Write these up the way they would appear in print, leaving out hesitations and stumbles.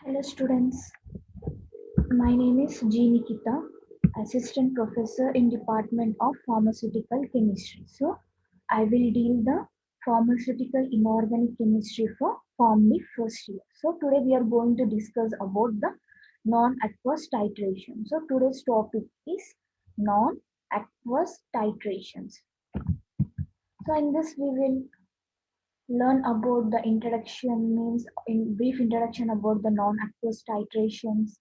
Hello students, my name is G. Nikita, Assistant Professor in Department of Pharmaceutical Chemistry. So, I will deal the Pharmaceutical Inorganic Chemistry for Form B first year. So, today we are going to discuss about the non-aqueous titration. So, today's topic is non-aqueous titrations. So, in this we will learn about the introduction means in brief introduction about the non-aqueous titrations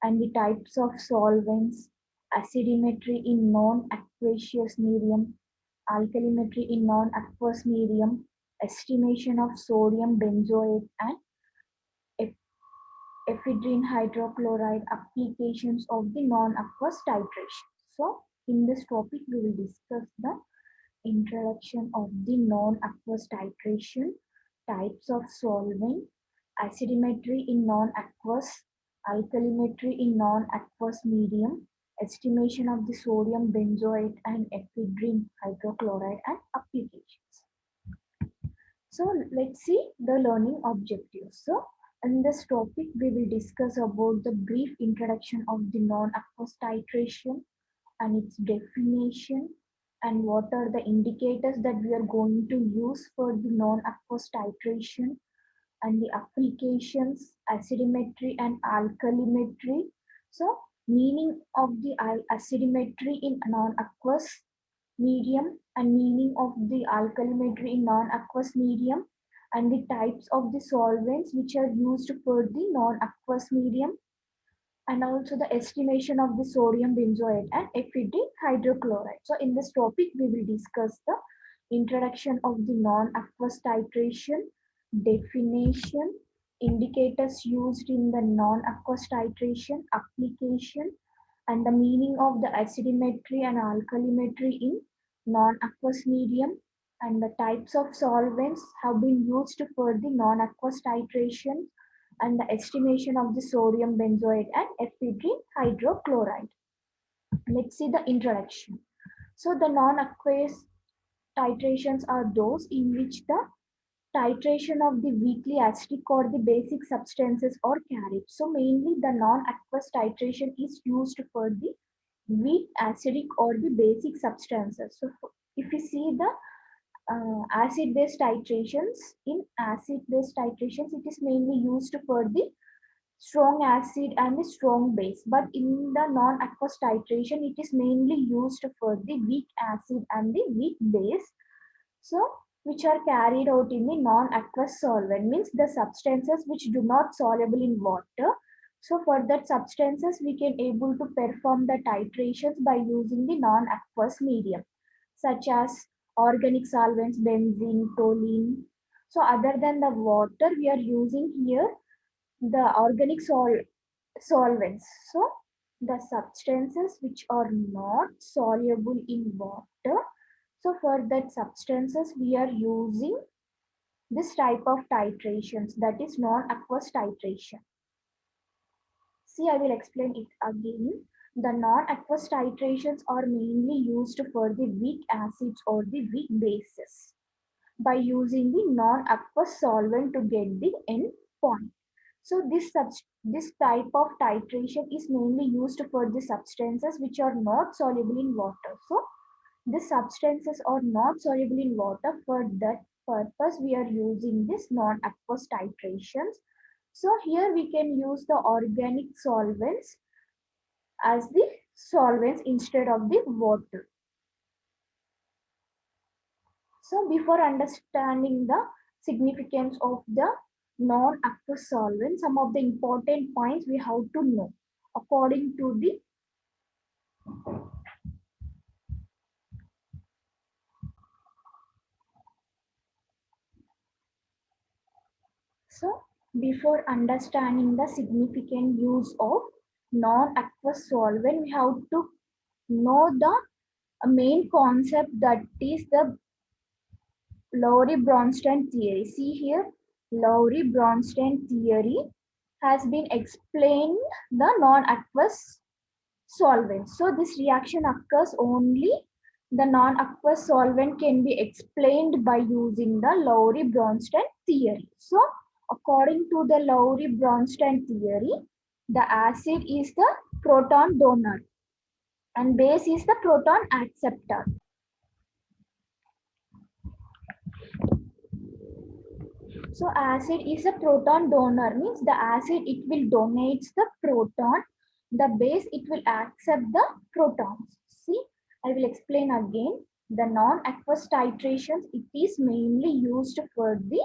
and the types of solvents, acidimetry in non-aqueous medium, alkalimetry in non-aqueous medium, estimation of sodium benzoate and ephedrine hydrochloride, applications of the non-aqueous titration. So, in this topic, we will discuss the introduction of the non-aqueous titration, types of solvent, acidimetry in non-aqueous, alkalimetry in non-aqueous medium, estimation of the sodium benzoate and ephedrine hydrochloride and applications. So let's see the learning objectives. So in this topic, we will discuss about the brief introduction of the non-aqueous titration and its definition and what are the indicators that we are going to use for the non-aqueous titration and the applications, acidimetry and alkalimetry. So meaning of the acidimetry in non-aqueous medium and meaning of the alkalimetry in non-aqueous medium and the types of the solvents which are used for the non-aqueous medium and also the estimation of the sodium benzoate and ephedrine hydrochloride. So in this topic, we will discuss the introduction of the non-aqueous titration, definition, indicators used in the non-aqueous titration, application, and the meaning of the acidimetry and alkalimetry in non-aqueous medium, and the types of solvents have been used for the non-aqueous titration, and the estimation of the sodium benzoate and ephedrine hydrochloride. Let's see the introduction. So the non-aqueous titrations are those in which the titration of the weakly acidic or the basic substances are carried. So mainly the non-aqueous titration is used for the weak acidic or the basic substances. So if you see the acid-based titrations, in acid-based titrations, it is mainly used for the strong acid and the strong base. But in the non-aqueous titration, it is mainly used for the weak acid and the weak base. So, which are carried out in the non-aqueous solvent, means the substances which do not soluble in water. So, for that substances, we can able to perform the titrations by using the non-aqueous medium, such as organic solvents, benzene, toluene. So, other than the water, we are using here the organic solvents. So, the substances which are not soluble in water. So, for that substances, we are using this type of titrations, that is non-aqueous titration. See, I will explain it again. The non-aqueous titrations are mainly used for the weak acids or the weak bases by using the non-aqueous solvent to get the end point. So this type of titration is mainly used for the substances which are not soluble in water. So the substances are not soluble in water. For that purpose, we are using this non-aqueous titrations. So here we can use the organic solvents as the solvents instead of the water. So before understanding the significance of the non-aqueous solvent, some of the important points we have to know. According to the so before understanding the significant use of non-aqueous solvent, we have to know the main concept, that is the Lowry-Bronsted theory. See here, Lowry-Bronsted theory has been explained the non-aqueous solvents. So this reaction occurs only, the non-aqueous solvent can be explained by using the Lowry-Bronsted theory. So According to the Lowry-Bronsted theory, the acid is the proton donor and base is the proton acceptor. So acid is a proton donor, means the acid it will donate the proton, the base it will accept the protons. See, I will explain again. The non-aqueous titrations, it is mainly used for the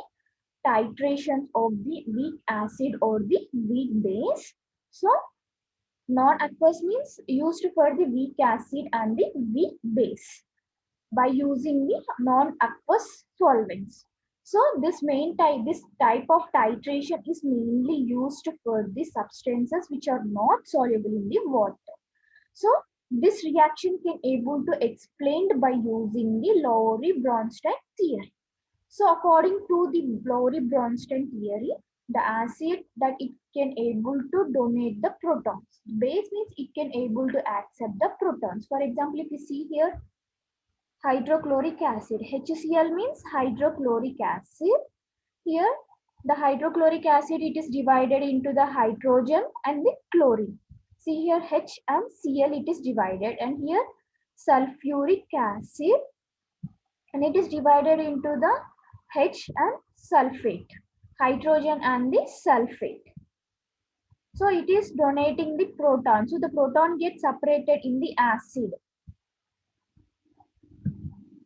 titrations of the weak acid or the weak base. So non-aqueous means used for the weak acid and the weak base by using the non-aqueous solvents. So this type of titration is mainly used for the substances which are not soluble in the water. So this reaction can able to explained by using the Lowry-Bronsted theory. So according to the Lowry-Bronsted theory, the acid that it can able to donate the protons. Base means it can able to accept the protons. For example, if you see here, hydrochloric acid. HCl means hydrochloric acid. Here, the hydrochloric acid, it is divided into the hydrogen and the chlorine. See here, H and Cl, it is divided. And here, sulfuric acid, and it is divided into the H and sulfate, hydrogen and the sulfate. So it is donating the proton. So the proton gets separated in the acid.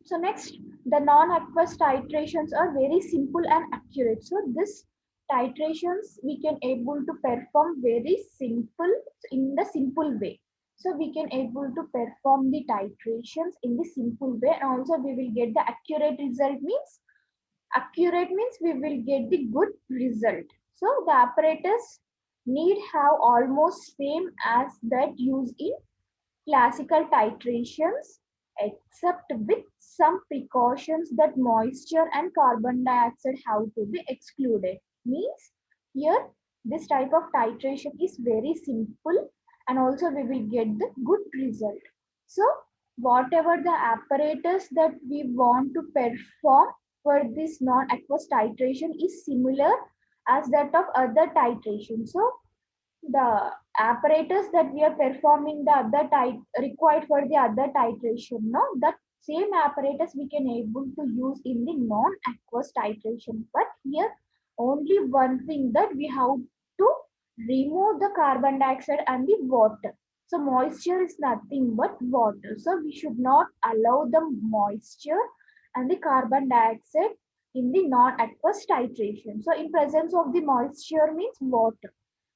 So next, the non-aqueous titrations are very simple and accurate. So this titrations we can able to perform very simple in the simple way. So we can able to perform the titrations in the simple way, and also we will get the accurate result. Means accurate means we will get the good result. So the apparatus need have almost same as that used in classical titrations, except with some precautions that moisture and carbon dioxide have to be excluded. Means here this type of titration is very simple, and also we will get the good result. So whatever the apparatus that we want to perform for this non-aqueous titration is similar as that of other titration. So the apparatus that we are performing the other required for the other titration, no, that same apparatus we can able to use in the non-aqueous titration. But here only one thing, that we have to remove the carbon dioxide and the water. So moisture is nothing but water, so we should not allow the moisture and the carbon dioxide in the non-aqueous titration. So in presence of the moisture means water,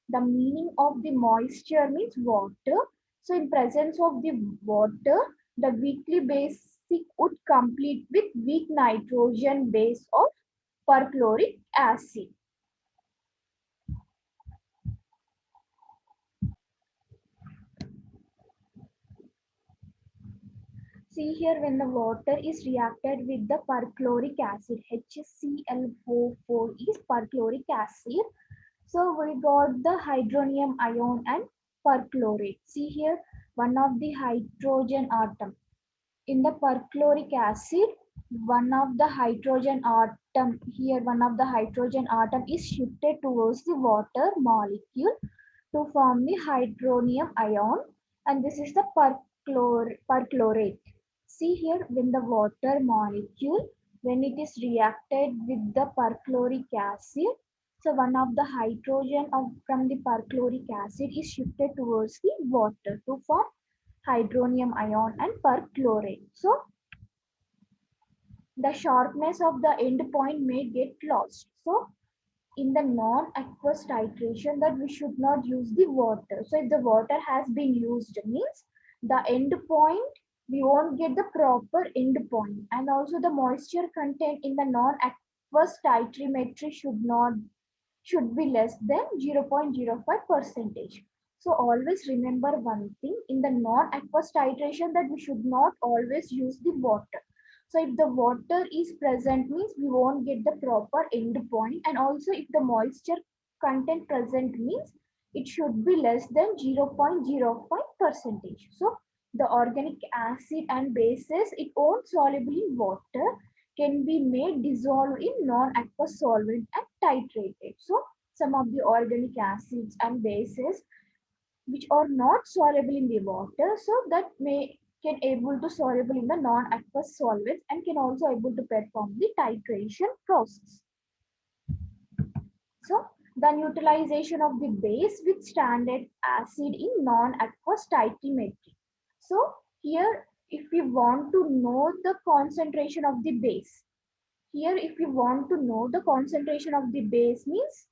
the meaning of the moisture means water. So in presence of the water, the weakly basic would complete with weak nitrogen base of perchloric acid. See here, when the water is reacted with the perchloric acid, HCl4 is perchloric acid. So we got the hydronium ion and perchlorate. See here, one of the hydrogen atom. In the perchloric acid, one of the hydrogen atom, here one of the hydrogen atom is shifted towards the water molecule to form the hydronium ion, and this is the perchlorate. See here, when the water molecule, when it is reacted with the perchloric acid, so one of the hydrogen from the perchloric acid is shifted towards the water to form hydronium ion and perchlorate. So the sharpness of the end point may get lost. So in the non-aqueous titration, that we should not use the water. So if the water has been used, means the end point, we won't get the proper end point. And also the moisture content in the non-aqueous titrimetry should be less than 0.05 percentage. So always remember one thing, in the non-aqueous titration, that we should not always use the water. So if the water is present, means we won't get the proper end point. And also if the moisture content present, means it should be less than 0.05 percentage. So the organic acid and bases, it won't soluble in water, can be made dissolved in non-aqueous solvent and titrated. So some of the organic acids and bases which are not soluble in the water, so that may can able to soluble in the non-aqueous solvents and can also able to perform the titration process. So the neutralization of the base with standard acid in non-aqueous stoichiometry. So here, if we want to know the concentration of the base, here if we want to know the concentration of the base means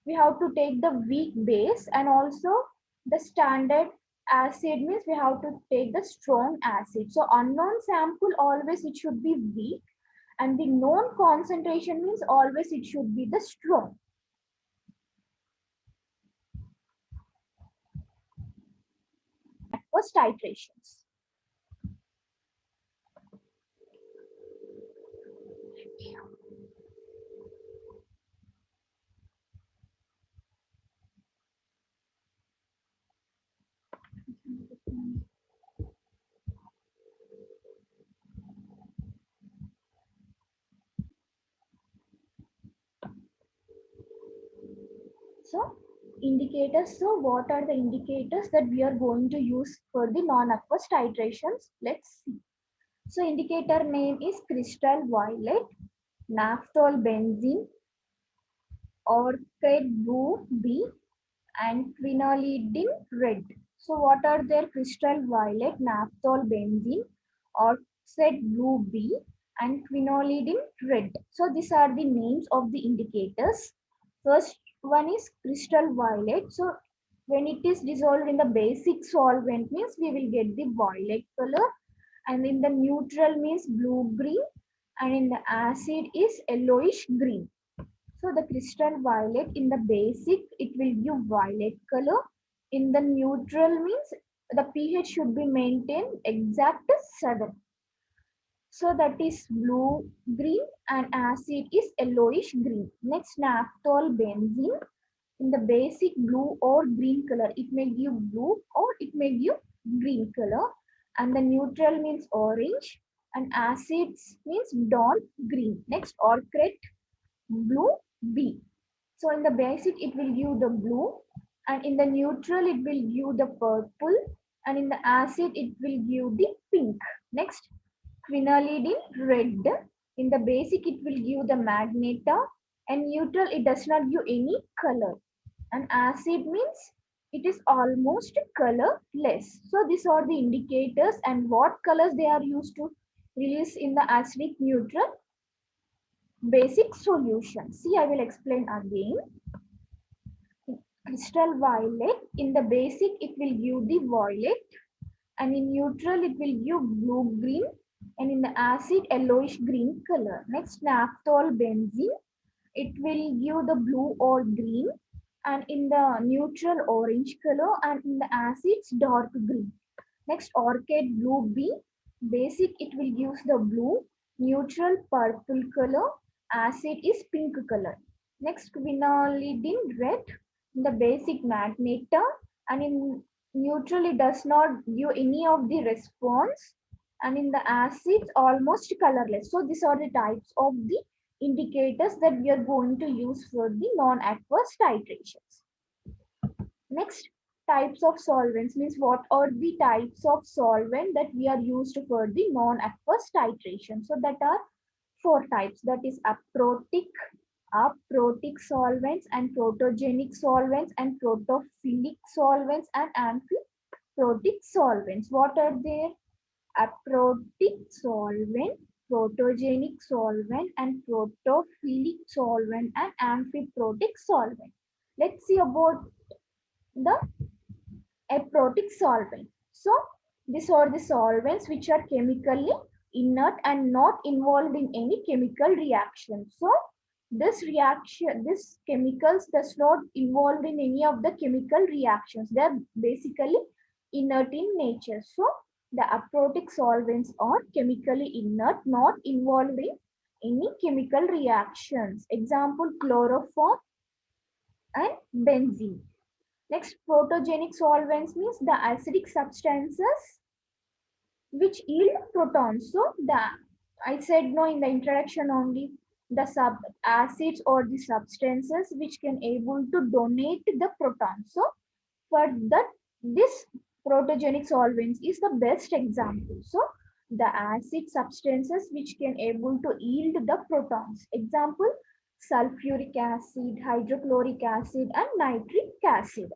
we have to take the weak base, and also the standard acid means we have to take the strong acid. So unknown sample always it should be weak, and the known concentration means always it should be the strong. Was titrations. So indicators. So what are the indicators that we are going to use for the non-aqueous titrations? Let's see. So indicator name is crystal violet, naphthol benzene, orchid blue B, and quinolidine red. So what are their? Crystal violet, naphthol benzene, oxide blue B, and quinolidine red. So these are the names of the indicators. First one is crystal violet. So when it is dissolved in the basic solvent means we will get the violet color, and in the neutral means blue green, and in the acid is yellowish green. So the crystal violet in the basic, it will give violet color. In the neutral means the pH should be maintained exact 7. So that is blue green, and acid is yellowish green. Next, naphthol benzene in the basic blue or green color. It may give blue or it may give green color. And the neutral means orange, and acids means dark green. Next, orchid blue B. So in the basic, it will give the blue, and in the neutral, it will give the purple, and in the acid, it will give the pink. Next, quinolidine red. In the basic, it will give the magneta, and neutral, it does not give any color. And acid means it is almost colorless. So these are the indicators, and what colors they are used to release in the acidic neutral basic solution. See, I will explain again. Crystal violet, in the basic it will give the violet, and in neutral it will give blue green, and in the acid yellowish green color. Next, naphthol benzene, it will give the blue or green, and in the neutral orange color, and in the acids dark green. Next, orchid blue B, basic it will give the blue, neutral purple color, acid is pink color. Next, quinolidine red, in the basic magneta, and in neutral it does not give any of the response, and in the acids almost colorless. So these are the types of the indicators that we are going to use for the non-aqueous titrations. Next, types of solvents means what are the types of solvent that we are used for the non-aqueous titration. So that are 4 types, that is aprotic solvents, and protogenic solvents, and protophilic solvents, and amphiprotic solvents. What are they? Aprotic solvent, protogenic solvent, and protophilic solvent, and amphiprotic solvent. Let's see about the aprotic solvent. So these are the solvents which are chemically inert and not involved in any chemical reaction. So this chemicals does not involved in any of the chemical reactions. They are basically inert in nature. So the aprotic solvents are chemically inert, not involved in any chemical reactions. Example, chloroform and benzene. Next, protogenic solvents means the acidic substances which yield protons. So I said no in the introduction only, the sub acids or the substances which can able to donate the proton. So for that, this protogenic solvents is the best example. So the acid substances which can able to yield the protons. Example, sulfuric acid, hydrochloric acid, and nitric acid.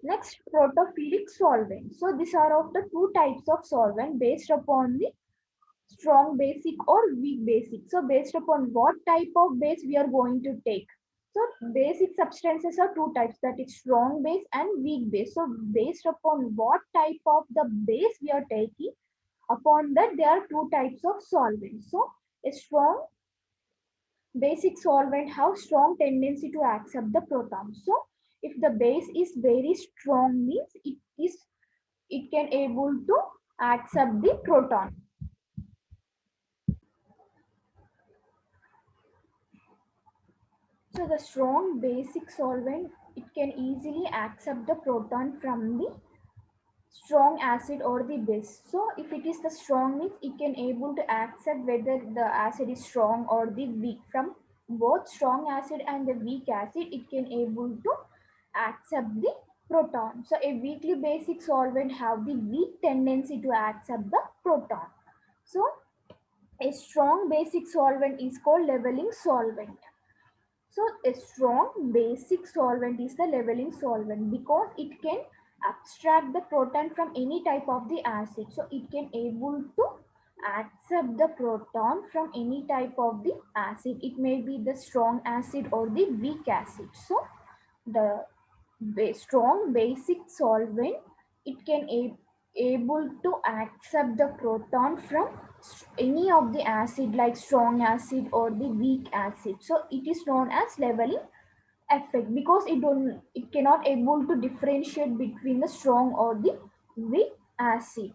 Next, protophilic solvent. So these are of the two types of solvent based upon the strong basic or weak basic. So based upon what type of base we are going to take. So basic substances are two types, that is strong base and weak base. So based upon what type of the base we are taking, upon that there are two types of solvents. So a strong basic solvent have strong tendency to accept the proton. So if the base is very strong means it can able to accept the proton. So the strong basic solvent, it can easily accept the proton from the strong acid or the base. So if it is the strong means it can able to accept whether the acid is strong or the weak. From both strong acid and the weak acid, it can able to accept the proton. So a weakly basic solvent have the weak tendency to accept the proton. So a strong basic solvent is called leveling solvent. So a strong basic solvent is the leveling solvent because it can abstract the proton from any type of the acid. So it can able to accept the proton from any type of the acid. It may be the strong acid or the weak acid. So the strong basic solvent, it can able to accept the proton from any of the acid like strong acid or the weak acid. So it is known as leveling effect because it cannot able to differentiate between the strong or the weak acid.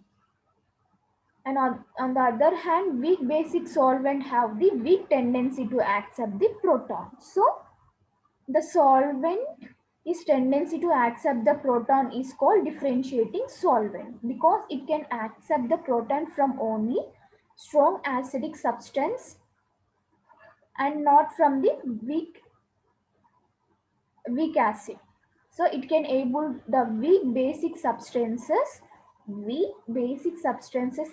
And on the other hand, weak basic solvent have the weak tendency to accept the proton. So the solvent is tendency to accept the proton is called differentiating solvent because it can accept the proton from only strong acidic substance and not from the weak acid. So it can able the weak basic substances,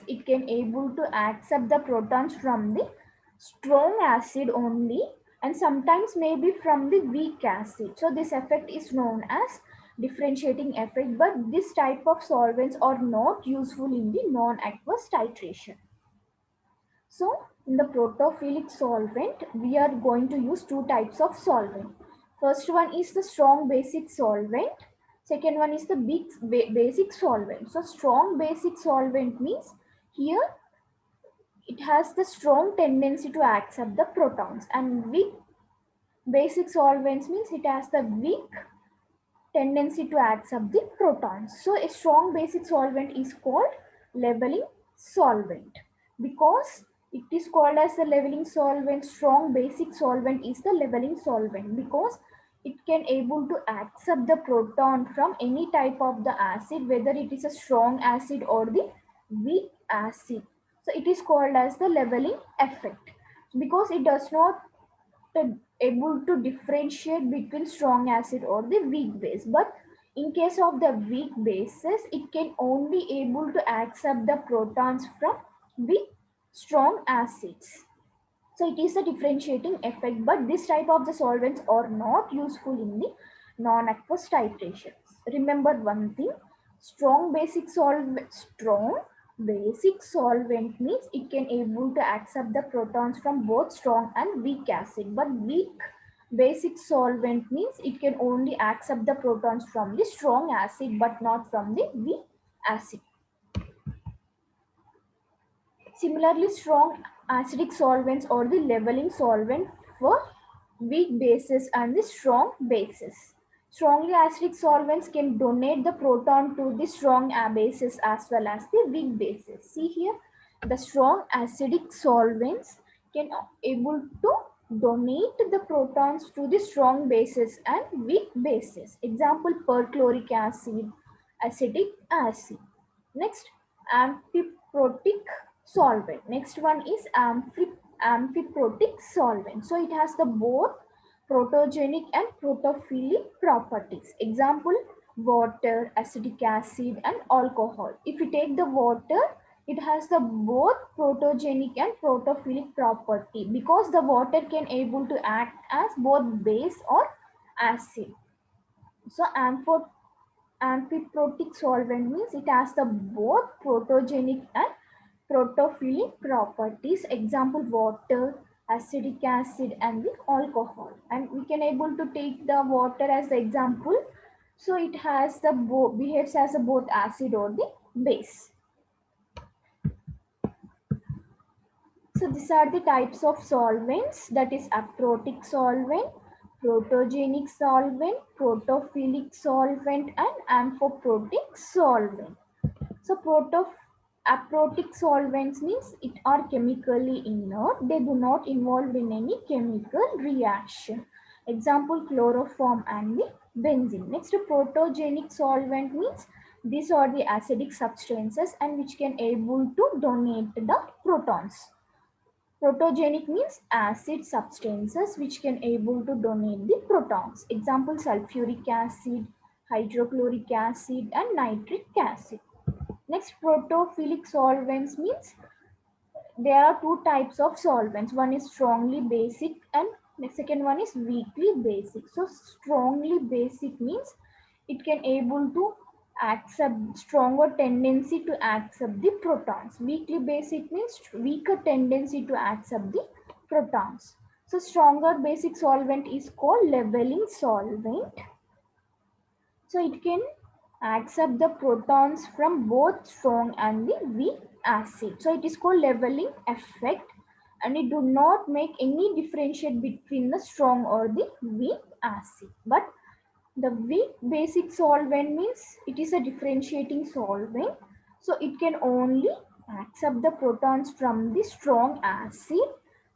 it can able to accept the protons from the strong acid only and sometimes maybe from the weak acid. So this effect is known as differentiating effect, but this type of solvents are not useful in the non-aqueous titration. So in the protophilic solvent, we are going to use two types of solvent. First one is the strong basic solvent. Second one is the basic solvent. So strong basic solvent means here it has the strong tendency to accept the protons, and weak basic solvents means it has the weak tendency to accept the protons. So a strong basic solvent is called leveling solvent. Because it is called as the leveling solvent, strong basic solvent is the leveling solvent because it can able to accept the proton from any type of the acid, whether it is a strong acid or the weak acid. So it is called as the leveling effect because it does not able to differentiate between strong acid or the weak base. But in case of the weak bases, it can only able to accept the protons from the strong acids. So it is a differentiating effect, but this type of the solvents are not useful in the non-aqueous titrations. Remember one thing, strong basic solvent means it can able to accept the protons from both strong and weak acid, but weak basic solvent means it can only accept the protons from the strong acid but not from the weak acid. Similarly, strong acidic solvents or the leveling solvent for weak bases and the strong bases. Strongly acidic solvents can donate the proton to the strong bases as well as the weak bases. See here, the strong acidic solvents can able to donate the protons to the strong bases and weak bases. Example, perchloric acid, acetic acid. Next, amphiprotic solvent. Next one is amphiprotic solvent. So it has the both protogenic and protophilic properties. Example, water, acetic acid and alcohol. If we take the water, it has the both protogenic and protophilic property because the water can able to act as both base or acid. So amphiprotic solvent means it has the both protogenic and protophilic properties. Example, water, acetic acid and the alcohol. And we can able to take the water as the example. So it has the behaves as a both acid or the base. So these are the types of solvents, that is aprotic solvent, protogenic solvent, protophilic solvent and amphiprotic solvent. So aprotic solvents means it are chemically inert. They do not involve in any chemical reaction. Example, chloroform and the benzene. Next, protogenic solvent means these are the acidic substances and which can able to donate the protons. Protogenic means acid substances which can able to donate the protons. Example, sulfuric acid, hydrochloric acid and nitric acid. Next, protophilic solvents means there are two types of solvents. One is strongly basic and the second one is weakly basic. So strongly basic means it can able to accept stronger tendency to accept the protons. Weakly basic means weaker tendency to accept the protons. So stronger basic solvent is called leveling solvent. So it can accept the protons from both strong and the weak acid. So it is called leveling effect and it do not make any differentiate between the strong or the weak acid. But the weak basic solvent means it is a differentiating solvent. So it can only accept the protons from the strong acid.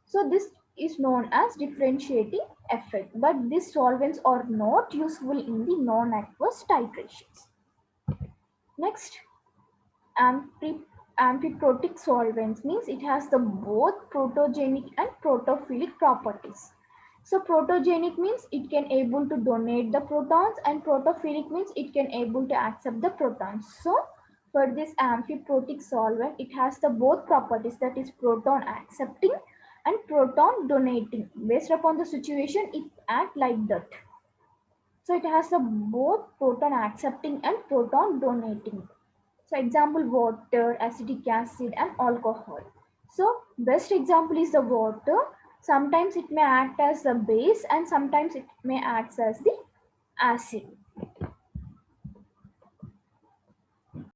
So this is known as differentiating effect. But these solvents are not useful in the non-aqueous titrations. Next, amphiprotic solvents means it has the both protogenic and protophilic properties. So protogenic means it can able to donate the protons and protophilic means it can able to accept the protons. So for this amphiprotic solvent, it has the both properties, that is proton accepting and proton donating. Based upon the situation, it act like that. So it has the both proton accepting and proton donating. So example, water, acetic acid and alcohol. So best example is the water. Sometimes it may act as the base and sometimes it may act as the acid.